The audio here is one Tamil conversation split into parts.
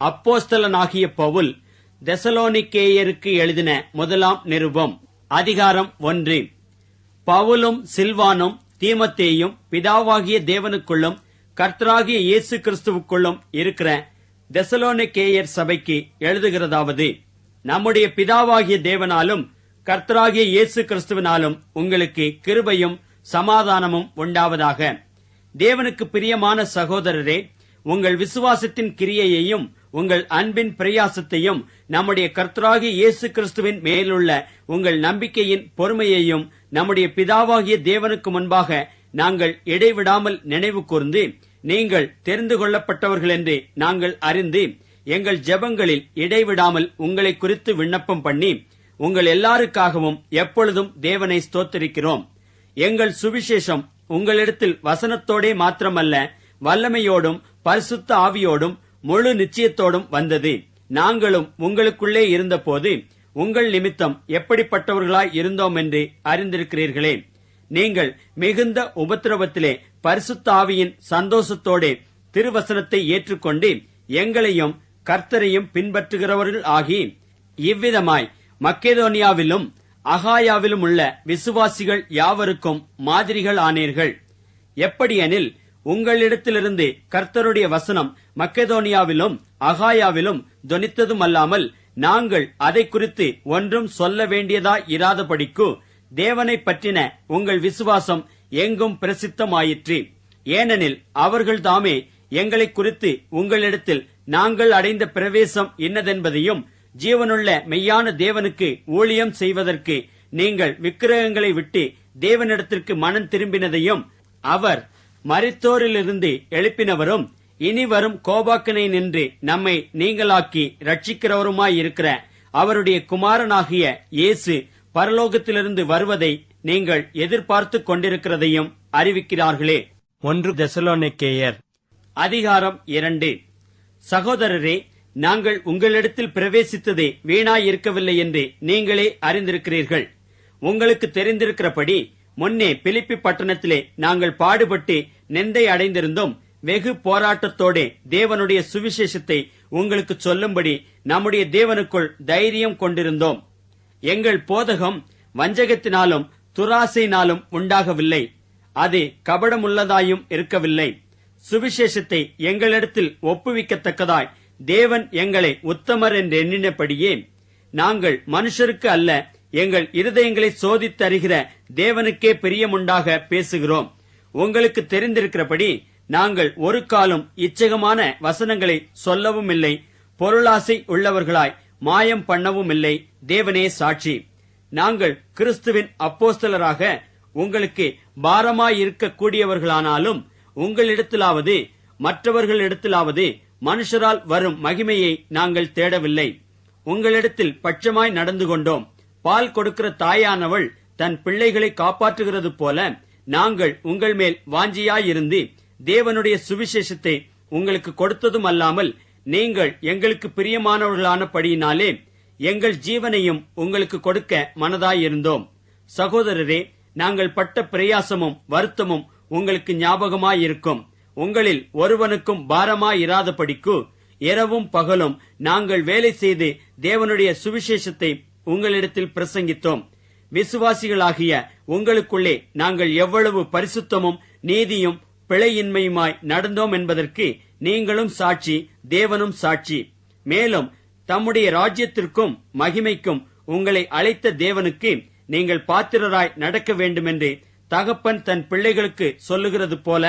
அப்போஸ்தலனாகிய பவுல் தெசலோனிக்கேயருக்கு எழுதின முதலாம் நிருபம். அதிகாரம் 1. பவுலும் சில்வானும் தீமத்தேயும் பிதாவாகிய தேவனுக்குள்ளும் கர்த்தராகிய இயேசு கிறிஸ்துவுக்குள்ளும் இருக்கிற தெசலோனிக்கேயர் சபைக்கு எழுதுகிறதாவது: நம்முடைய பிதாவாகிய தேவனாலும் கர்த்தராகிய இயேசு கிறிஸ்துவினாலும் உங்களுக்கு கிருபையும் சமாதானமும் உண்டாவதாக. தேவனுக்கு பிரியமான சகோதரரே, உங்கள் விசுவாசத்தின் கிரியையையும் உங்கள் அன்பின் பிரயாசத்தையும் நம்முடைய கர்த்தராகிய இயேசு கிறிஸ்துவின் மேலுள்ள உங்கள் நம்பிக்கையின் பொறுமையையும் நம்முடைய பிதாவாகிய தேவனுக்கு முன்பாக நாங்கள் இடைவிடாமல் நினைவு கூர்ந்து, நீங்கள் தெரிந்து கொள்ளப்பட்டவர்கள் என்று நாங்கள் அறிந்து எங்கள் ஜெபங்களில் இடைவிடாமல் உங்களை குறித்து விண்ணப்பம் பண்ணி உங்கள் எல்லாருக்காகவும் எப்பொழுதும் தேவனை ஸ்தோத்திரிக்கிறோம். எங்கள் சுவிசேஷம் உங்களிடத்தில் வசனத்தோடே மாத்திரமல்ல, வல்லமையோடும் பரிசுத்த ஆவியோடும் முழு நிச்சயத்தோடும் வந்தது. நாங்களும் உங்களுக்குள்ளே இருந்தபோது உங்கள் நிமித்தம் எப்படிப்பட்டவர்களாய் இருந்தோம் என்று அறிந்திருக்கிறீர்களே. நீங்கள் மிகுந்த உபத்திரவத்திலே பரிசுத்த ஆவியின் சந்தோஷத்தோடே திருவசனத்தை ஏற்றுக்கொண்டு எங்களையும் கர்த்தரையும் பின்பற்றுகிறவர்கள் ஆகி, இவ்விதமாய் மக்கெதோனியாவிலும் அகாயாவிலும் உள்ள விசுவாசிகள் யாவருக்கும் மாதிரிகள் ஆனீர்கள். எப்படியெனில், உங்களிடத்திலிருந்து கர்த்தருடைய வசனம் மக்கெதோனியாவிலும் அகாயாவிலும் தொனித்ததுமல்லாமல், நாங்கள் அதை குறித்து ஒன்றும் சொல்ல வேண்டியதாய் இராதபடிக்கு தேவனை பற்றின உங்கள் விசுவாசம் எங்கும் பிரசித்தமாயிற்று. ஏனெனில் அவர்கள் தாமே எங்களை குறித்து உங்களிடத்தில் நாங்கள் அடைந்த பிரவேசம் இன்னதென்பதையும், ஜீவனுள்ள மெய்யான தேவனுக்கு ஊழியம் செய்வதற்கு நீங்கள் விக்கிரகங்களை விட்டு தேவனிடத்திற்கு மனம் திரும்பினதையும், அவர் மரித்தோரிலிருந்து எழுப்பினவரும் இனி வரும் கோபாக்கனை நின்று நம்மை நீங்களாக்கி ரட்சிக்கிறவருமாயிருக்கிற அவருடைய குமாரனாகிய இயேசு பரலோகத்திலிருந்து வருவதை நீங்கள் எதிர்பார்த்து கொண்டிருக்கிறதையும் அறிவிக்கிறார்களே. 1 தெசலோனிக்கேயர் அதிகாரம் 2. சகோதரரே, நாங்கள் உங்களிடத்தில் பிரவேசித்ததே வீணாயிருக்கவில்லை என்று நீங்களே அறிந்திருக்கிறீர்கள். உங்களுக்கு தெரிந்திருக்கிறபடி முன்னே பிலிப்பி பட்டணத்திலே நாங்கள் பாடுபட்டு நிந்தை அடைந்திருந்தோம். வெகு போராட்டத்தோடே தேவனுடைய சுவிசேஷத்தை உங்களுக்கு சொல்லும்படி நம்முடைய தேவனுக்குள் தைரியம் கொண்டிருந்தோம். எங்கள் போதகம் வஞ்சகத்தினாலும் துராசையினாலும் உண்டாகவில்லை, அது கபடமுள்ளதாயும் இருக்கவில்லை. சுவிசேஷத்தை எங்களிடத்தில் ஒப்புவிக்கத்தக்கதாய் தேவன் எங்களை உத்தமர் என்று எண்ணினபடியே நாங்கள் மனுஷருக்கு அல்ல, எங்கள் இருதயங்களை சோதித்தறிகிற தேவனுக்கே பிரியமுண்டாக பேசுகிறோம். உங்களுக்கு தெரிந்திருக்கிறபடி நாங்கள் ஒரு காலம் இச்சகமான வசனங்களை சொல்லவும் இல்லை, பொருளாசை உள்ளவர்களாய் மாயம் பண்ணவும் இல்லை. தேவனே சாட்சி. நாங்கள் கிறிஸ்துவின் அப்போஸ்தலராக உங்களுக்கு பாரமாயிருக்க கூடியவர்களானாலும், உங்களிடத்திலாவது மற்றவர்களிடத்திலாவது மனுஷரால் வரும் மகிமையை நாங்கள் தேடவில்லை. உங்களிடத்தில் பட்சமாய் நடந்து கொண்டோம். பால் கொடுக்கிற தாயானவள் தன் பிள்ளைகளை காப்பாற்றுகிறது போல நாங்கள் உங்கள் மேல் வாஞ்சியாயிருந்து தேவனுடைய சுவிசேஷத்தை உங்களுக்கு கொடுத்ததும் அல்லாமல், நீங்கள் எங்களுக்கு பிரியமானவர்களானபடியினாலே எங்கள் ஜீவனையும் உங்களுக்கு கொடுக்க மனதாயிருந்தோம். சகோதரரே, நாங்கள் பட்ட பிரயாசமும் வருத்தமும் உங்களுக்கு ஞாபகமாயிருக்கும். உங்களில் ஒருவனுக்கும் பாரமாயிராதபடிக்கு இரவும் பகலும் நாங்கள் வேலை செய்து தேவனுடைய சுவிசேஷத்தை உங்களிடத்தில் பிரசங்கித்தோம். விசுவாசிகளாகிய உங்களுக்குள்ளே நாங்கள் எவ்வளவு பரிசுத்தமும் நீதியும் பிழையின்மையுமாய் நடந்தோம் என்பதற்கு நீங்களும் சாட்சி, தேவனும் சாட்சி. மேலும் தம்முடைய ராஜ்யத்திற்கும் மகிமைக்கும் உங்களை அழைத்த தேவனுக்கு நீங்கள் பாத்திரராய் நடக்க வேண்டுமென்று தகப்பன் தன் பிள்ளைகளுக்கு சொல்லுகிறது போல,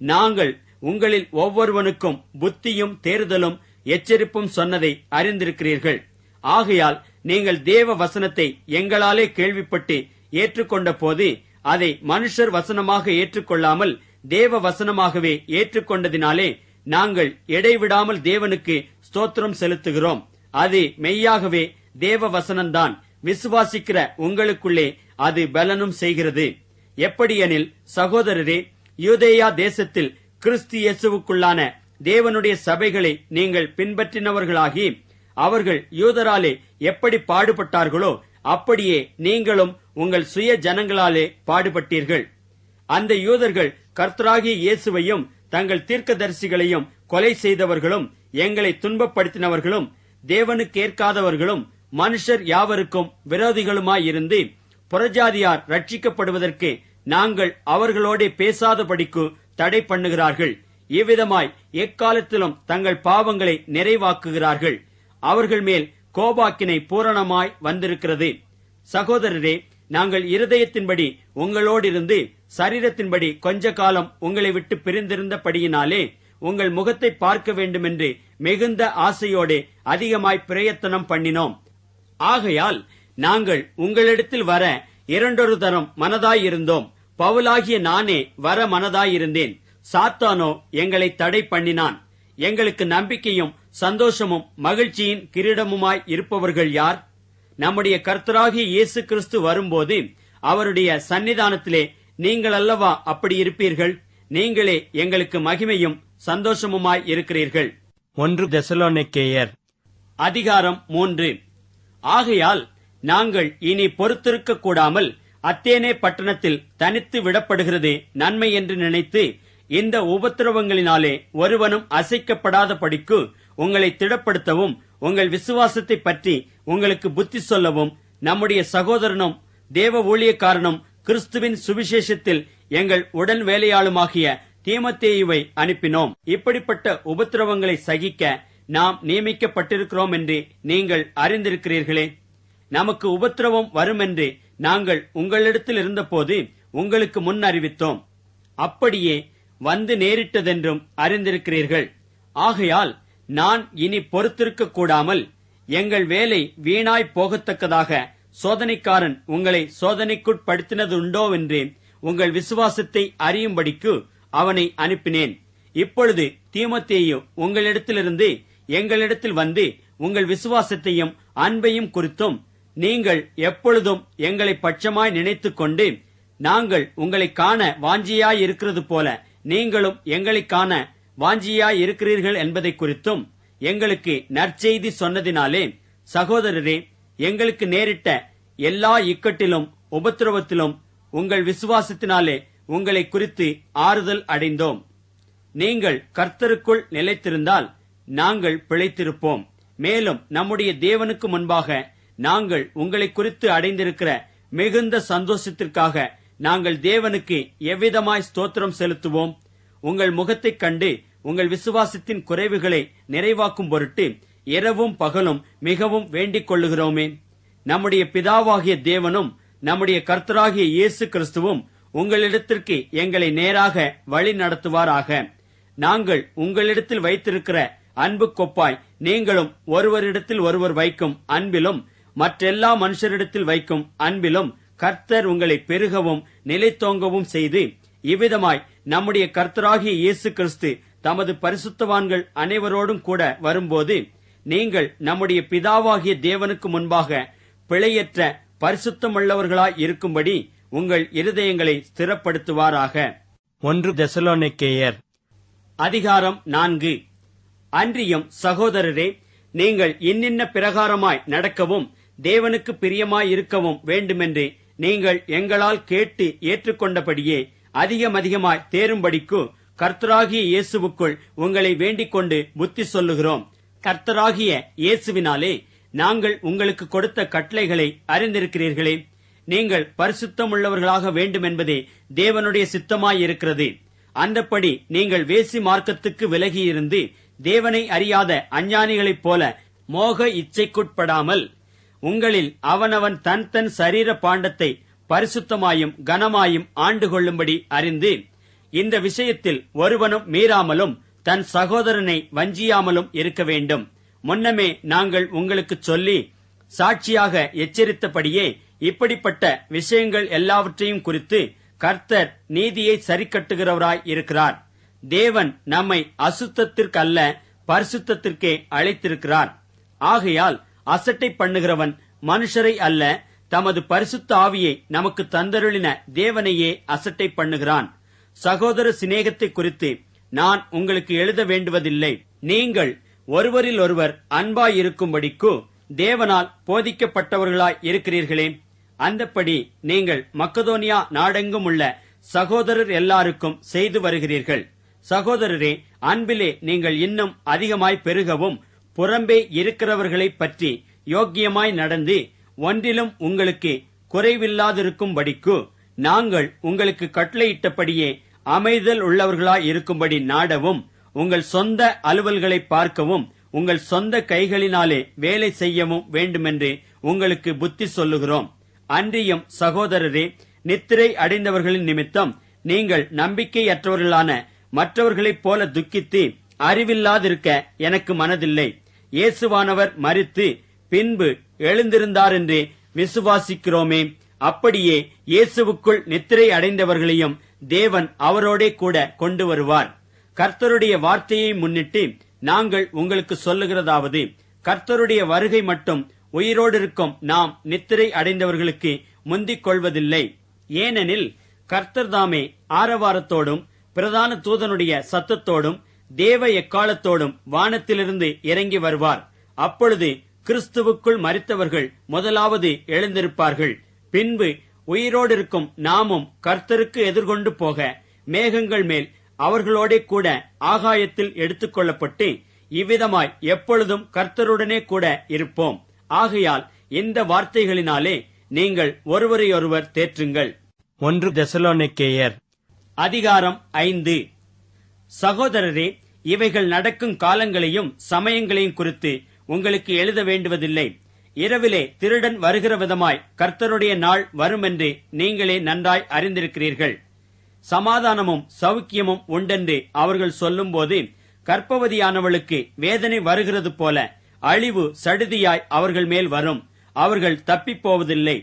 நாங்கள் உங்களில் ஒவ்வொருவனுக்கும் புத்தியும் தேறுதலும் எச்சரிப்பும் சொன்னதை அறிந்திருக்கிறீர்கள். ஆகையால் நீங்கள் தேவ வசனத்தை எங்களாலே கேள்விப்பட்டு ஏற்றுக்கொண்ட போது அதை மனுஷர் வசனமாக ஏற்றுக்கொள்ளாமல் தேவ வசனமாகவே ஏற்றுக்கொண்டதினாலே நாங்கள் இடைவிடாமல் தேவனுக்கு ஸ்தோத்திரம் செலுத்துகிறோம். அது மெய்யாகவே தேவ வசனம்தான். விசுவாசிக்கிற உங்களுக்குள்ளே அது பலனும் செய்கிறது. எப்படியெனில், சகோதரரே, யூதேயா தேசத்தில் கிறிஸ்து இயேசுவுக்குள்ளான தேவனுடைய சபைகளை நீங்கள் பின்பற்றினவர்களாகி, அவர்கள் யூதராலே எப்படி பாடுபட்டார்களோ அப்படியே நீங்களும் உங்கள் சுய ஜனங்களாலே பாடுபட்டீர்கள். அந்த யூதர்கள் கர்த்தராகிய இயேசுவையும் தங்கள் தீர்க்கதரிசிகளையும் கொலை செய்தவர்களும் எங்களை துன்பப்படுத்தினவர்களும் தேவனுக்கேற்காதவர்களும் மனுஷர் யாவருக்கும் விரோதிகளுமாயிருந்து புறஜாதியார் ரட்சிக்கப்படுவதற்கு நாங்கள் அவர்களோடே பேசாதபடிக்கு தடை பண்ணுகிறார்கள். இவ்விதமாய் எக்காலத்திலும் தங்கள் பாவங்களை நிறைவாக்குகிறார்கள். அவர்கள் மேல் கோபாக்கினை பூரணமாய் வந்திருக்கிறது. சகோதரரே, நாங்கள் இருதயத்தின்படி உங்களோடிருந்து சரீரத்தின்படி கொஞ்ச காலம் உங்களை விட்டு பிரிந்திருந்தபடியினாலே உங்கள் முகத்தை பார்க்க வேண்டுமென்று மிகுந்த ஆசையோடு அதிகமாய் பிரயத்தனம் பண்ணினோம். ஆகையால் நாங்கள் உங்களிடத்தில் வர இரண்டொரு தரம் மனதாயிருந்தோம். பவுலாகிய நானே வர மனதாயிருந்தேன். சாத்தானோ எங்களை தடை பண்ணினான். எங்களுக்கு நம்பிக்கையும் சந்தோஷமும் மகிழ்ச்சியின் கிரீடமுமாய் இருப்பவர்கள் யார்? நம்முடைய கர்த்தராகிய இயேசு கிறிஸ்து வரும்போது அவருடைய சன்னிதானத்திலே நீங்கள் அல்லவா அப்படி இருப்பீர்கள்? நீங்களே எங்களுக்கு மகிமையும் சந்தோஷமுமாய் இருக்கிறீர்கள். 1 தெசலோனிக்கேயர் அதிகாரம் 3. ஆகையால் நாங்கள் இனி பொறுத்திருக்க கூடாமல் அத்தேனே பட்டணத்தில் தனித்து விடப்படுகிறது நன்மை என்று நினைத்து இந்த உபத்திரவங்களினாலே ஒருவனும் அசைக்கப்படாதபடிக்கு உங்களை திடப்படுத்தவும் உங்கள் விசுவாசத்தை பற்றி உங்களுக்கு புத்தி சொல்லவும் நம்முடைய சகோதரனும் தேவ ஊழியக்காரனும் கிறிஸ்துவின் சுவிசேஷத்தில் எங்கள் உடன் வேலையாளுமாகிய தீமோத்தேயுவை அனுப்பினோம். இப்படிப்பட்ட உபத்திரவங்களை சகிக்க நாம் நியமிக்கப்பட்டிருக்கிறோம் என்று நீங்கள் அறிந்திருக்கிறீர்களே. நமக்கு உபத்திரவம் வரும் என்று நாங்கள் உங்களிடத்தில் இருந்தபோது உங்களுக்கு முன் அறிவித்தோம். அப்படியே வந்து நேரிட்டதென்றும் அறிந்திருக்கிறீர்கள். ஆகையால் நான் இனி பொறுத்திருக்க கூடாமல் எங்கள் வேலை வீணாய் போகத்தக்கதாக சோதனைக்காரன் உங்களை சோதனைக்குட்படுத்தினதுண்டோவென்று உங்கள் விசுவாசத்தை அறியும்படிக்கு அவனை அனுப்பினேன். இப்பொழுது தீமோத்தேயு உங்களிடத்திலிருந்து எங்களிடத்தில் வந்து உங்கள் விசுவாசத்தையும் அன்பையும் குறித்தும் நீங்கள் எப்பொழுதும் எங்களை பட்சமாய் நினைத்துக் கொண்டு நாங்கள் உங்களை காண வாஞ்சியாயிருக்கிறது போல நீங்களும் எங்களை காண வாஞ்சியாயிருக்கிறீர்கள் என்பதை குறித்தும் எங்களுக்கு நற்செய்தி சொன்னதினாலே, சகோதரரே, எங்களுக்கு நேரிட்ட எல்லா இக்கட்டிலும் உபத்திரவத்திலும் உங்கள் விசுவாசத்தினாலே உங்களை குறித்து ஆறுதல் அடைந்தோம். நீங்கள் கர்த்தருக்குள் நிலைத்திருந்தால் நாங்கள் பிழைத்திருப்போம். மேலும் நம்முடைய தேவனுக்கு முன்பாக நாங்கள் உங்களை குறித்து அடைந்திருக்கிற மிகுந்த சந்தோஷத்திற்காக நாங்கள் தேவனுக்கு எவ்விதமாய் ஸ்தோத்திரம் செலுத்துவோம்? உங்கள் முகத்தைக் கண்டு உங்கள் விசுவாசத்தின் குறைவுகளை நிறைவாக்கும் பொருட்டு இரவும் பகலும் மிகவும் வேண்டிக் கொள்ளுகிறோமே. நம்முடைய பிதாவாகிய தேவனும் நம்முடைய கர்த்தராகிய இயேசு கிறிஸ்துவும் உங்களிடத்திற்கு எங்களை நேராக வழி நடத்துவாராக. நாங்கள் உங்களிடத்தில் வைத்திருக்கிற அன்பு கொப்பாய் நீங்களும் ஒருவரிடத்தில் ஒருவர் வைக்கும் அன்பிலும் மற்றெல்லா மனுஷரிடத்தில் வைக்கும் அன்பிலும் கர்த்தர் உங்களை பெருகவும் நிலைத்தோங்கவும் செய்து இவ்விதமாய் நம்முடைய கர்த்தராகிய இயேசு கிறிஸ்து தமது பரிசுத்தவான்கள் அனைவரோடும் கூட வரும்போது நீங்கள் நம்முடைய பிதாவாகிய தேவனுக்கு முன்பாக பிழையற்ற பரிசுத்தமுள்ளவர்களாய் இருக்கும்படி உங்கள் இருதயங்களை ஸ்திரப்படுத்துவாராக. 1 தெசலோனிக்கேயர் அதிகாரம் 4. அன்றியும் சகோதரரே, நீங்கள் இன்னின்ன பிரகாரமாய் நடக்கவும் தேவனுக்கு பிரியமாயிருக்கவும் வேண்டுமென்று நீங்கள் எங்களால் கேட்டு ஏற்றுக்கொண்டபடியே அதிகமாய் தேரும்படிக்கு கர்த்தராகிய இயேசுவுக்குள் உங்களை வேண்டிக் கொண்டு புத்தி சொல்லுகிறோம். கர்த்தராகிய இயேசுவினாலே நாங்கள் உங்களுக்கு கொடுத்த கட்டளைகளை அறிந்திருக்கிறீர்களே. நீங்கள் பரிசுத்தமுள்ளவர்களாக வேண்டுமென்பதே தேவனுடைய சித்தமாயிருக்கிறது. அந்தப்படி நீங்கள் வேசி மார்க்கத்துக்கு விலகியிருந்து தேவனை அறியாத அஞ்ஞானிகளைப் போல மோக இச்சைக்குட்படாமல் உங்களில் அவனவன் தன் தன் சரீர பாண்டத்தை பரிசுத்தமாயும் கனமாயும் ஆண்டு கொள்ளும்படி அறிந்து இந்த விஷயத்தில் ஒருவனும் மீறாமலும் தன் சகோதரனை வஞ்சியாமலும் இருக்க வேண்டும். முன்னமே நாங்கள் உங்களுக்கு சொல்லி சாட்சியாக எச்சரித்தபடியே இப்படிப்பட்ட விஷயங்கள் எல்லாவற்றையும் குறித்து கர்த்தர் நீதியை சரிக்கட்டுகிறவராய் இருக்கிறார். தேவன் நம்மை அசுத்தத்திற்கல்ல பரிசுத்தத்திற்கே அழைத்திருக்கிறார். ஆகையால் அசட்டை பண்ணுகிறவன் மனுஷரை அல்ல, தமது பரிசுத்த ஆவியை நமக்கு தந்தருளின தேவனையே அசட்டை பண்ணுகிறான். சகோதர சிநேகத்தை குறித்து நான் உங்களுக்கு எழுத வேண்டுவதில்லை. நீங்கள் ஒருவரில் ஒருவர் அன்பாயிருக்கும்படிக்கு தேவனால் போதிக்கப்பட்டவர்களாய் இருக்கிறீர்களே. அந்தப்படி நீங்கள் மக்கதோனியா நாடெங்கும் உள்ள சகோதரர் எல்லாருக்கும் செய்து வருகிறீர்கள். சகோதரரே, அன்பிலே நீங்கள் இன்னும் அதிகமாய் பெருகவும், புறம்பே இருக்கிறவர்களைப் பற்றி யோக்கியமாய் நடந்து ஒன்றிலும் உங்களுக்கு குறைவில்லாதிருக்கும்படிக்கு நாங்கள் உங்களுக்கு கட்டளையிட்டபடியே அமைதல் உள்ளவர்களாய் இருக்கும்படி நாடவும், உங்கள் சொந்த அலுவல்களை பார்க்கவும், உங்கள் சொந்த கைகளினாலே வேலை செய்யவும் வேண்டுமென்று உங்களுக்கு புத்தி சொல்லுகிறோம். அன்றியும் சகோதரரே, நித்திரை அடைந்தவர்களின் நிமித்தம் நீங்கள் நம்பிக்கையற்றவர்களான மற்றவர்களைப் போல துக்கித்து அறிவில்லாதிருக்க எனக்கு மனதில்லை. இயேசுவானவர் மரித்து பின்பு எழுந்திருந்தார் என்று விசுவாசிக்கிறோமே, அப்படியே இயேசுவுக்குள் நித்திரை அடைந்தவர்களையும் தேவன் அவரோடே கூட கொண்டு வருவார். கர்த்தருடைய வார்த்தையை முன்னிட்டு நாங்கள் உங்களுக்கு சொல்லுகிறதாவது, கர்த்தருடைய வருகை மட்டும் உயிரோடு இருக்கும் நாம் நித்திரை அடைந்தவர்களுக்கு முந்திக் கொள்வதில்லை. ஏனெனில் கர்த்தர் தாமே ஆரவாரத்தோடும் பிரதான தூதனுடைய சத்தத்தோடும் தேவ எக்காலத்தோடும் வானத்திலிருந்து இறங்கி வருவார். அப்பொழுது கிறிஸ்துவுக்குள் மரித்தவர்கள் முதலாவது எழுந்திருப்பார்கள். பின்பு உயிரோடு இருக்கும் நாமும் கர்த்தருக்கு எதிர்கொண்டு போக மேகங்கள் மேல் அவர்களோடே கூட ஆகாயத்தில் எடுத்துக்கொள்ளப்பட்டு இவ்விதமாய் எப்பொழுதும் கர்த்தருடனே கூட இருப்போம். ஆகையால் இந்த வார்த்தைகளினாலே நீங்கள் ஒருவரையொருவர் தேற்றுங்கள். 1 தெசலோனிக்கேயர் அதிகாரம் 5. சகோதரரே, இவைகள் நடக்கும் காலங்களையும் சமயங்களையும் குறித்து உங்களுக்கு எழுத வேண்டுவதில்லை. இரவிலே திருடன் வருகிற விதமாய் கர்த்தருடைய நாள் வருமென்று நீங்களே நன்றாய் அறிந்திருக்கிறீர்கள். சமாதானமும் சௌக்கியமும் உண்டென்று அவர்கள் சொல்லும்போது கர்ப்பவதியானவளுக்கு வேதனை வருகிறது போல அழிவு சடுதியாய் அவர்கள் மேல் வரும். அவர்கள் தப்பிப் போவதில்லை.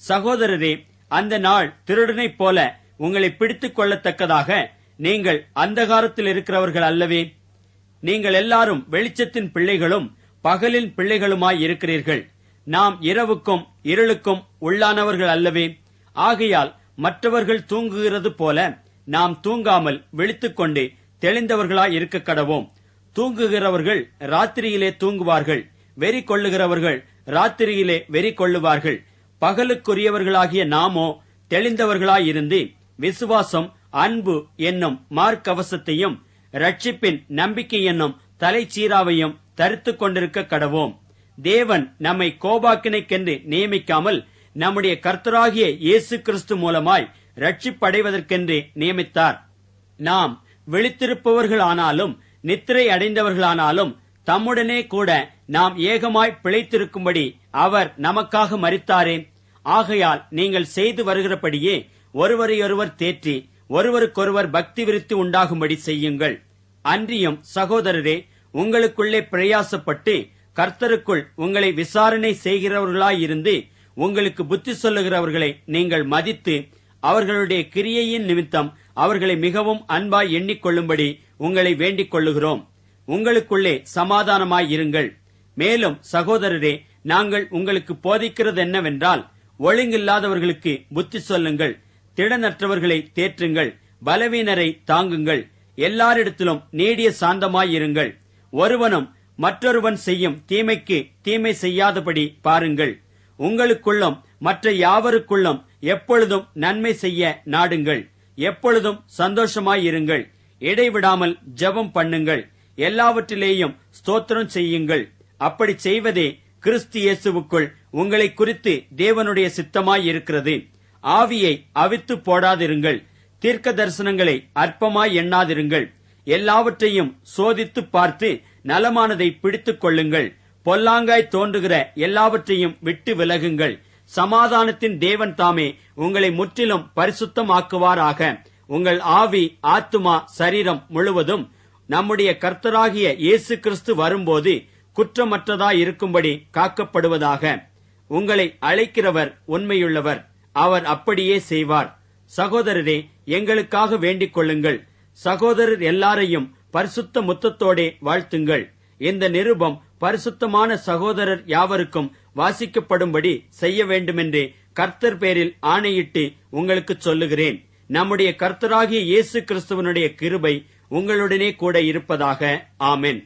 சகோதரரே, அந்த நாள் திருடனைப் போல உங்களை பிடித்துக் கொள்ளத்தக்கதாக நீங்கள் அந்தகாரத்தில் இருக்கிறவர்கள் அல்லவே. நீங்கள் எல்லாரும் வெளிச்சத்தின் பிள்ளைகளும் பகலின் பிள்ளைகளுமாய் இருக்கிறீர்கள். நாம் இரவுக்கும் இருளுக்கும் உள்ளானவர்கள் அல்லவே. ஆகையால் மற்றவர்கள் தூங்குகிறது போல நாம் தூங்காமல் விழித்துக்கொண்டு தெளிந்தவர்களாய் இருக்க கடவோம். தூங்குகிறவர்கள் ராத்திரியிலே தூங்குவார்கள், வெறி கொள்ளுகிறவர்கள் ராத்திரியிலே வெறி கொள்ளுவார்கள். பகலுக்குரியவர்களாகிய நாமோ தெளிந்தவர்களாயிருந்து விசுவாசம், அன்பு என்னும் மார்க்கவசத்தையும் ரட்சிப்பின் நம்பிக்கை என்னும் தலைச்சீராவையும் தரித்துக் கொண்டிருக்க கடவோம். தேவன் நம்மை கோபாக்கினைக்கென்று நியமிக்காமல் நம்முடைய கர்த்தராகிய இயேசு கிறிஸ்து மூலமாய் ரட்சிப்படைவதற்கென்று நியமித்தார். நாம் விழித்திருப்பவர்களானாலும் நித்திரை அடைந்தவர்களானாலும் தம்முடனே கூட நாம் ஏகமாய் பிழைத்திருக்கும்படி அவர் நமக்காக மரித்தாரே. ஆகையால் நீங்கள் செய்து வருகிறபடியே ஒருவரையொருவர் தேற்றி ஒருவருக்கொருவர் பக்தி விருத்தி உண்டாகும்படி செய்யுங்கள். அன்றியும் சகோதரரே, உங்களுக்குள்ளே பிரயாசப்பட்டு கர்த்தருக்குள் உங்களை விசாரணை செய்கிறவர்களாயிருந்து உங்களுக்கு புத்தி சொல்லுகிறவர்களை நீங்கள் மதித்து அவர்களுடைய கிரியையின் நிமித்தம் அவர்களை மிகவும் அன்பாய் எண்ணிக்கொள்ளும்படி உங்களை வேண்டிக் கொள்ளுகிறோம். உங்களுக்குள்ளே சமாதானமாயிருங்கள். மேலும் சகோதரரே, நாங்கள் உங்களுக்கு போதிக்கிறது என்னவென்றால், ஒழுங்கில்லாதவர்களுக்கு புத்தி சொல்லுங்கள், திடனற்றவர்களை தேற்றுங்கள், பலவீனரை தாங்குங்கள், எல்லாரிடத்திலும் நீடிய சாந்தமாயிருங்கள். ஒருவனும் மற்றொருவன் செய்யும் தீமைக்கு தீமை செய்யாதபடி பாருங்கள். உங்களுக்குள்ளும் மற்ற யாவருக்குள்ளும் எப்பொழுதும் நன்மை செய்ய நாடுங்கள். எப்பொழுதும் சந்தோஷமாயிருங்கள். இடைவிடாமல் ஜெபம் பண்ணுங்கள். எல்லாவற்றிலேயும் ஸ்தோத்திரம் செய்யுங்கள். அப்படி செய்வதே கிறிஸ்து இயேசுவுக்குள் உங்களை குறித்து தேவனுடைய சித்தமாயிருக்கிறது. ஆவியை அவித்து போடாதிருங்கள். தீர்க்க தரிசனங்களை அற்பமாய் எண்ணாதிருங்கள். எல்லாவற்றையும் சோதித்து பார்த்து நலமானதை பிடித்துக் கொள்ளுங்கள். பொல்லாங்காய் தோன்றுகிற எல்லாவற்றையும் விட்டு விலகுங்கள். சமாதானத்தின் தேவன் தாமே உங்களை முற்றிலும் பரிசுத்தமாக்குவாராக. உங்கள் ஆவி, ஆத்துமா, சரீரம் முழுவதும் நம்முடைய கர்த்தராகிய இயேசு கிறிஸ்து வரும்போது குற்றமற்றதாயிருக்கும்படி காக்கப்படுவதாக. உங்களை அழைக்கிறவர் உண்மையுள்ளவர். அவர் அப்படியே செய்வார். சகோதரரே, எங்களுக்காக வேண்டிக் கொள்ளுங்கள். சகோதரர் எல்லாரையும் பரிசுத்த முத்தத்தோடே வாழ்த்துங்கள். இந்த நிருபம் பரிசுத்தமான சகோதரர் யாவருக்கும் வாசிக்கப்படும்படி செய்ய வேண்டுமென்று கர்த்தர் பேரில் ஆணையிட்டு உங்களுக்கு சொல்லுகிறேன். நம்முடைய கர்த்தராகிய இயேசு கிறிஸ்துவனுடைய கிருபை உங்களுடனே கூட இருப்பதாக. ஆமென்.